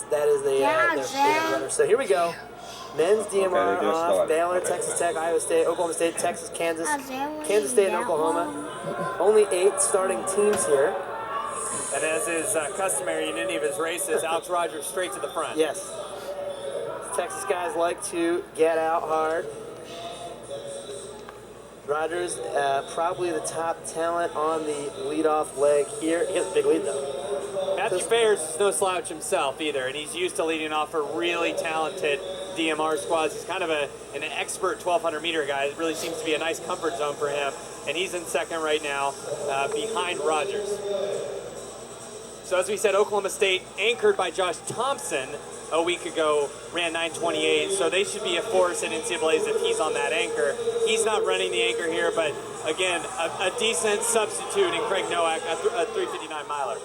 is the their runner. So here we go. Men's DMR off. Baylor, Texas Tech, Iowa State, Oklahoma State, Texas, Kansas, Kansas State, and Oklahoma. Only 8 starting teams here. And as is customary in any of his races, Alex Rogers straight to the front. Yes. Texas guys like to get out hard. Rogers, probably the top talent on the leadoff leg here. He has a big lead, though. Matthew Fairs is no slouch himself either, and he's used to leading off for really talented DMR squads. He's kind of an expert 1,200-meter guy. It really seems to be a nice comfort zone for him, and he's in second right now behind Rogers. So as we said, Oklahoma State, anchored by Josh Thompson a week ago, ran 9:28, so they should be a force in NCAA's if he's on that anchor. He's not running the anchor here, but again, a decent substitute in Craig Nowak, a 3:59 miler.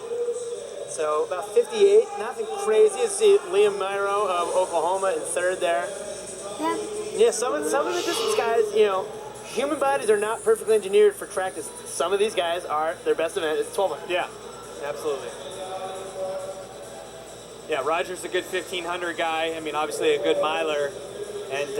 So about 58, nothing crazy. You see Liam Myro of Oklahoma in third there. Yeah, some of the distance guys, you know, human bodies are not perfectly engineered for track distance. Some of these guys are, their best event is 1,200. Yeah, absolutely. Yeah, Rogers a good 1,500 guy. I mean, obviously a good miler, and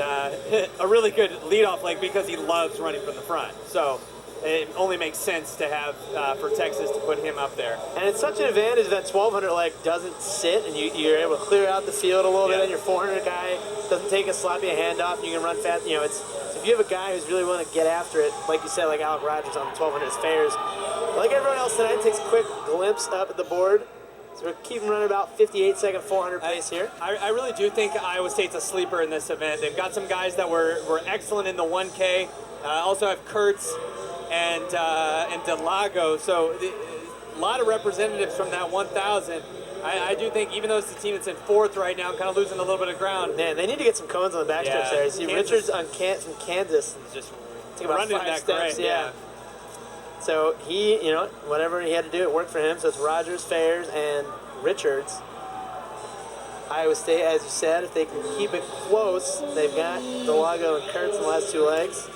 a really good leadoff leg because he loves running from the front. So it only makes sense to have for Texas to put him up there. And it's such an advantage that 1,200 leg doesn't sit, and you're able to clear out the field a little bit, and your 400 guy doesn't take a sloppy handoff, and you can run fast. You know, it's if you have a guy who's really willing to get after it, like you said, like Alec Rogers on the 1,200 Fairs, like everyone else tonight, takes a quick glimpse up at the board. So we're keeping running about 58-second 400 pace here. I really do think Iowa State's a sleeper in this event. They've got some guys that were excellent in the 1K. Also have Kurtz and Delago. So a lot of representatives from that 1,000. I do think, even though it's the team that's in 4th right now, kind of losing a little bit of ground. Man, they need to get some cones on the backstretch there. You see Richards from Kansas just running about 5 steps. great, yeah. So he, you know, whatever he had to do, it worked for him. So it's Rogers, Fairs, and Richards. Iowa State, as you said, if they can keep it close, they've got Delago and Kurtz in the last 2 legs.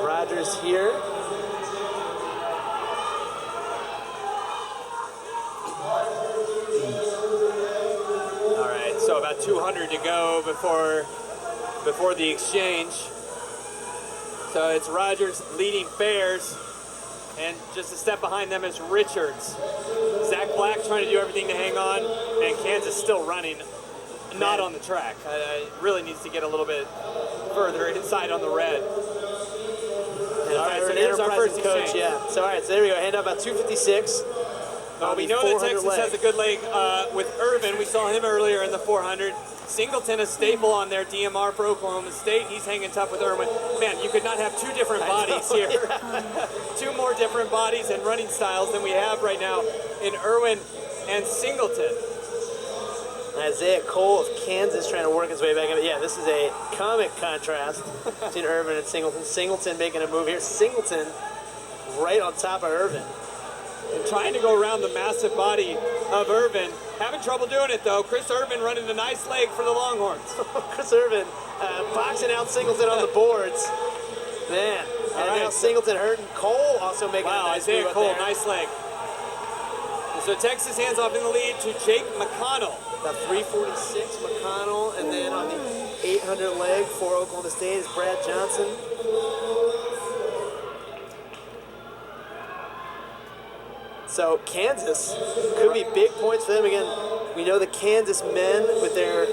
Rogers here. All right, so about 200 to go before the exchange. So it's Rogers leading Fairs, and just a step behind them is Richards. Zach Black trying to do everything to hang on, and Kansas still running, not on the track. Really needs to get a little bit further inside on the red. All right, so there's our first exchange. Yeah. So all right, so there we go. Hand up about 256. Well, we know that Texas has a good leg with Irvin. We saw him earlier in the 400. Singleton, a staple on their DMR for Oklahoma State. He's hanging tough with Irwin. Man, you could not have 2 different bodies here. Yeah. 2 more different bodies and running styles than we have right now in Irwin and Singleton. Isaiah Cole of Kansas trying to work his way back up. Yeah, this is a comic contrast between Irvin and Singleton. Singleton making a move here. Singleton right on top of Irvin. And trying to go around the massive body of Irvin. Having trouble doing it, though. Chris Irvin running a nice leg for the Longhorns. Chris Irvin boxing out Singleton on the boards. Man, and now Singleton hurting. Cole also making a nice Isaiah move Cole, up there. nice leg. And so Texas hands off in the lead to Jake McConnell. About 346 McConnell, and then on the 800 leg for Oklahoma State is Brad Johnson. So Kansas could be big points for them. Again, we know the Kansas men with their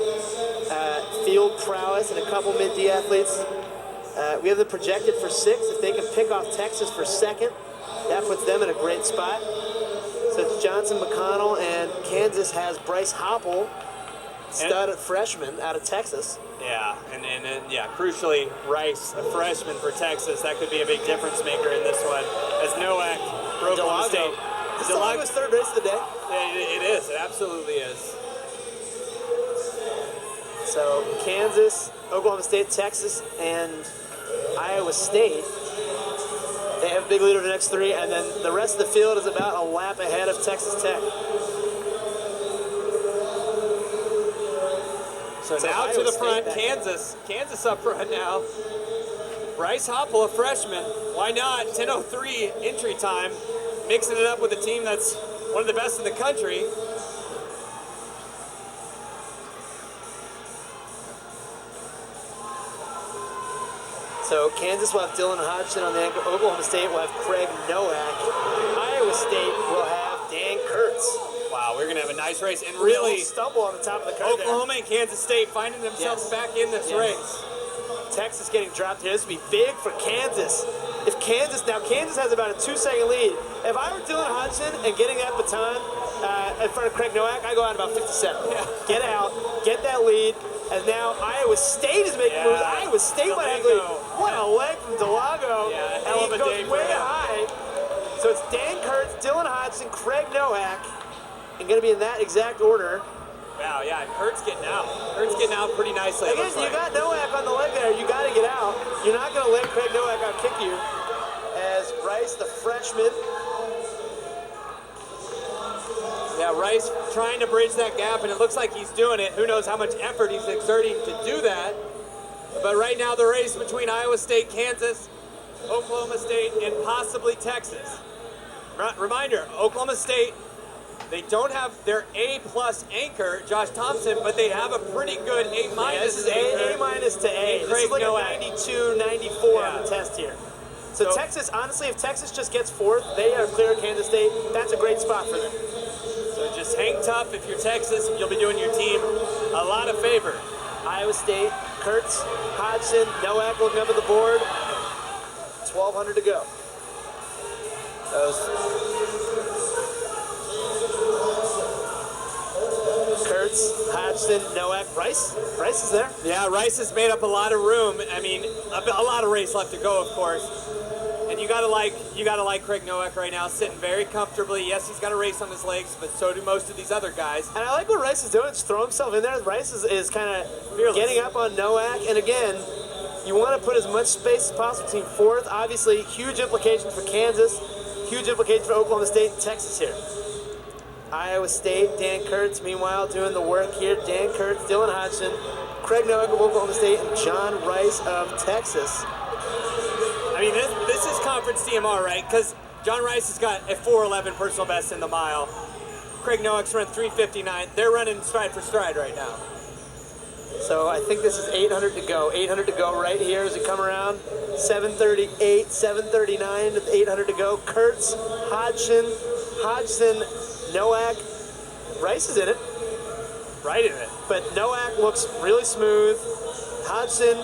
field prowess and a couple mid-D athletes. We have them projected for 6th. If they can pick off Texas for 2nd, that puts them in a great spot. So it's Johnson, McConnell, and Kansas has Bryce Hopple, stud freshman out of Texas. Yeah, and crucially, Rice, a freshman for Texas. That could be a big difference maker in this one. As Nowak for Oklahoma State. This is Delago's 3rd race of the day. Yeah, it is. It absolutely is. So Kansas, Oklahoma State, Texas, and Iowa State. They have a big lead over the next 3, and then the rest of the field is about a lap ahead of Texas Tech. So now to the front, Kansas up front now. Bryce Hopple, a freshman. Why not? 10:03 entry time. Mixing it up with a team that's one of the best in the country. So Kansas will have Dylan Hodgson on the anchor. Oklahoma State will have Craig Nowak. Iowa State will have Dan Kurtz. Wow, we're going to have a nice race. And Really really, stumble on the top of the card. Oklahoma and Kansas State finding themselves back in this race. Texas getting dropped here. This would be big for Kansas. If Kansas has about a 2-second lead. If I were Dylan Hodgson and getting that baton in front of Craig Nowak, I go out about 57. Yeah. Get out, get that lead, and now Iowa State is making moves. Iowa State might have the lead. What a leg from Delago. Yeah, and hell of he a goes day for way him. high. So it's Dan Kurtz, Dylan Hodgson, Craig Nowak, and going to be in that exact order. Wow, yeah, and Kurt's getting out. Kurt's getting out pretty nicely. Again, you got Nowak on the leg there. You got to get out. You're not going to let Craig Nowak out kick you. As Rice, the freshman. Yeah, Rice trying to bridge that gap, and it looks like he's doing it. Who knows how much effort he's exerting to do that. But right now, the race between Iowa State, Kansas, Oklahoma State, and possibly Texas. Reminder, Oklahoma State, they don't have their A-plus anchor, Josh Thompson, but they have a pretty good A-minus anchor. A-minus to A. This is like a 92, 94 on the test here. So Texas, honestly, if Texas just gets fourth, they are clear of Kansas State. That's a great spot for them. So just hang tough. If you're Texas, you'll be doing your team a lot of favor. Iowa State, Kurtz, Hodgson, Nowak looking up at the board. 1,200 to go. Kurtz, Hodgson, Nowak, Rice. Rice is there. Yeah, Rice has made up a lot of room. I mean, a lot of race left to go, of course. And you gotta like Craig Nowak right now, sitting very comfortably. Yes, he's got a race on his legs, but so do most of these other guys. And I like what Rice is doing, just throw himself in there. Rice is kind of getting up on Nowak. And again, you want to put as much space as possible between fourth. Obviously, huge implications for Kansas, huge implications for Oklahoma State and Texas here. Iowa State, Dan Kurtz, meanwhile, doing the work here. Dan Kurtz, Dylan Hodgson, Craig Nowak of Oklahoma State, and John Rice of Texas. I mean, this is Conference DMR, right? Because John Rice has got a 4:11 personal best in the mile. Craig Nowak's run 3:59. They're running stride for stride right now. So I think this is 800 to go. 800 to go right here as we come around. 738, 739 with 800 to go. Kurtz, Hodgson, Nowak. Rice is in it. Right in it. But Nowak looks really smooth. Hodgson,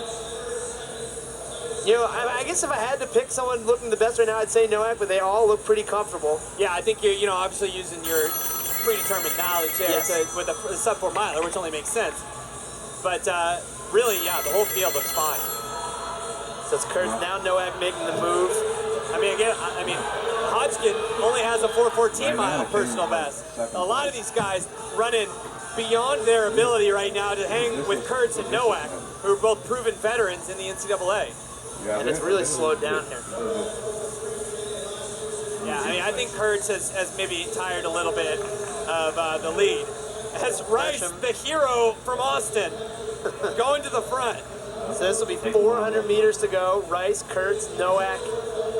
you know, I guess if I had to pick someone looking the best right now, I'd say Nowak, but they all look pretty comfortable. Yeah, I think you're, obviously using your predetermined knowledge there with the sub-4 miler, which only makes sense. But really, yeah, the whole field looks fine. So it's Kurtz, now Nowak making the move. I mean, Hodgkin only has a 4:14 mile personal best. A lot of these guys running beyond their ability right now to hang with Kurtz and Nowak, who are both proven veterans in the NCAA. And it's really slowed down here. Yeah, I mean, I think Kurtz has maybe tired a little bit of the lead. As Rice, the hero from Austin, going to the front. So this will be 400 meters to go. Rice, Kurtz, Nowak,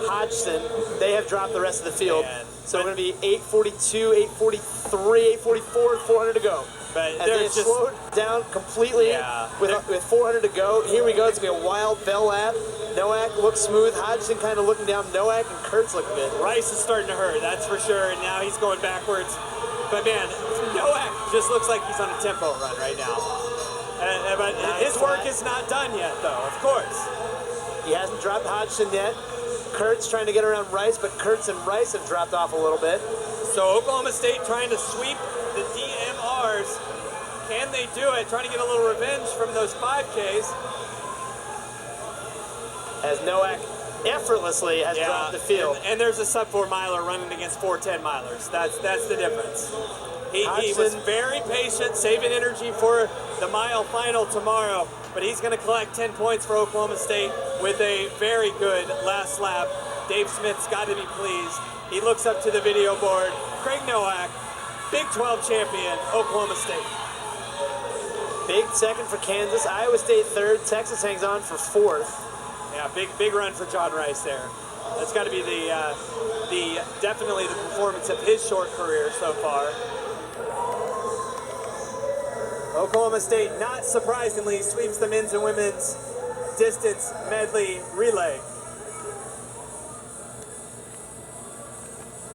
Hodgson. They have dropped the rest of the field. So we're going to be 8:42, 8:43, 8:44, 400 to go. But and they've slowed down completely with 400 to go. Here we go. It's going to be a wild bell lap. Nowak looks smooth. Hodgson kind of looking down. Nowak and Kurtz look good. Rice is starting to hurt, that's for sure. And now he's going backwards. But man, Nowak just looks like he's on a tempo run right now. But his work is not done yet, though, of course. He hasn't dropped Hodgson yet. Kurtz trying to get around Rice, but Kurtz and Rice have dropped off a little bit. So Oklahoma State trying to sweep the DMRs. Can they do it? Trying to get a little revenge from those 5Ks. As Nowak effortlessly has dropped the field. And there's a sub-4 miler running against 4:10 milers. That's the difference. He was very patient, saving energy for the mile final tomorrow, but he's going to collect 10 points for Oklahoma State with a very good last lap. Dave Smith's got to be pleased. He looks up to the video board. Craig Nowak, Big 12 champion, Oklahoma State. Big second for Kansas, Iowa State third, Texas hangs on for fourth. Yeah, big run for John Rice there. That's got to be definitely the performance of his short career so far. Oklahoma State, not surprisingly, sweeps the men's and women's distance medley relay.